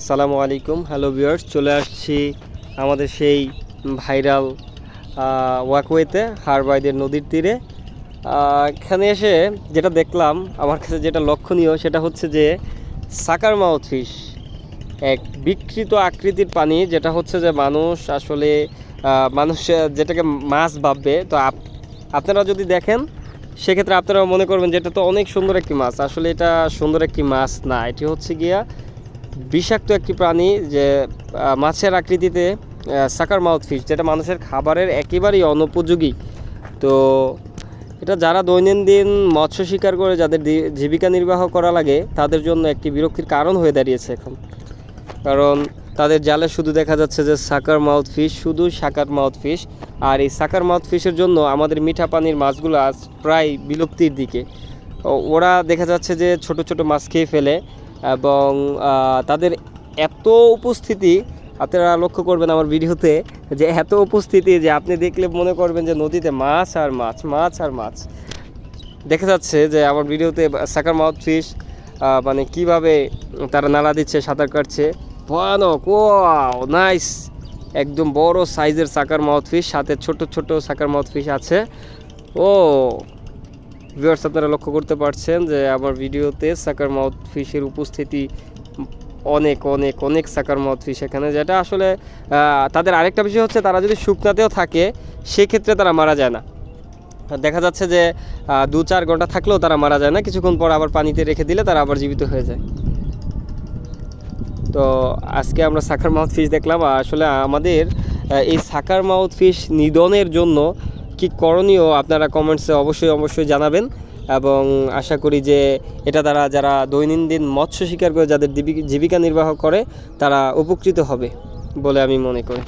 আসসালামু আলাইকুম, hello viewers. চলে আসছি আমাদের সেই ভাইরাল ওয়াকওয়েতে, হারবাইদের নদীর তীরে। এখানে এসে যেটা দেখলাম, আমার কাছে যেটা লক্ষণীয় সেটা হচ্ছে যে সাকার মাউথ ফিশ, এক বিকৃত আকৃতির পানি, যেটা হচ্ছে যে মানুষ আসলে মানুষ যেটাকে মাছ ভাববে। তো আপনারা যদি দেখেন সেক্ষেত্রে আপনারা মনে করবেন যে এটা তো অনেক সুন্দর একটি মাছ। আসলে এটা সুন্দর একটি মাছ না, এটি হচ্ছে গিয়া বিষাক্ত একটি প্রাণী, যে মাছের আকৃতিতে সাকার মাউথ ফিশ, যেটা মানুষের খাবারের একেবারেই অনুপযোগী। তো এটা যারা দৈনন্দিন মৎস্য শিকার করে, যাদের জীবিকা নির্বাহ করা লাগে, তাদের জন্য একটি বিরক্তির কারণ হয়ে দাঁড়িয়েছে এখন। কারণ তাদের জালে শুধু দেখা যাচ্ছে যে সাকার মাউথ ফিশ, শুধু সাকার মাউথ ফিশ। আর এই সাকার মাউথ ফিশের জন্য আমাদের মিঠা পানির মাছগুলো আজ প্রায় বিলুপ্তির দিকে। ওরা দেখা যাচ্ছে যে ছোট ছোট মাছ খেয়ে ফেলে, এবং তাদের এত উপস্থিতি আপনারা লক্ষ্য করবেন আমার ভিডিওতে, যে এত উপস্থিতি যে আপনি দেখলে মনে করবেন যে নদীতে মাছ আর মাছ, মাছ আর মাছ। দেখা যাচ্ছে যে আমার ভিডিওতে সাকার মাউথ ফিশ মানে কিভাবে তারা নালা দিচ্ছে, সাঁতার কাটছে, ভয়ানক। ও নাইস, একদম বড় সাইজের সাকার মাউথ ফিশ, সাথে ছোট ছোট সাকার মাউথ ফিশ আছে। ও ভিউয়ার্স, আপনারা লক্ষ্য করতে পারছেন যে আমার ভিডিওতে সাকার মাউথ ফিশের উপস্থিতি অনেক অনেক অনেক সাকার মাউথ ফিশ এখানে। যেটা আসলে তাদের আরেকটা বিষয় হচ্ছে, তারা যদি শুকনাতেও থাকে সেক্ষেত্রে তারা মারা যায় না। দেখা যাচ্ছে যে 2-4 ঘন্টা থাকলেও তারা মারা যায় না, কিছুক্ষণ পর আবার পানিতে রেখে দিলে তারা আবার জীবিত হয়ে যায়। তো আজকে আমরা সাকার মাউথ ফিশ দেখলাম। আসলে আমাদের এই সাকার মাউথ ফিশ নিধনের জন্য কি করণীয় আপনারা কমেন্টসে অবশ্যই জানাবেন, এবং আশা করি যে এটা তারা যারা দৈনন্দিন মৎস্য শিকার করে, যাদের জীবিকা নির্বাহ করে, তারা উপকৃত হবে বলে আমি মনে করি।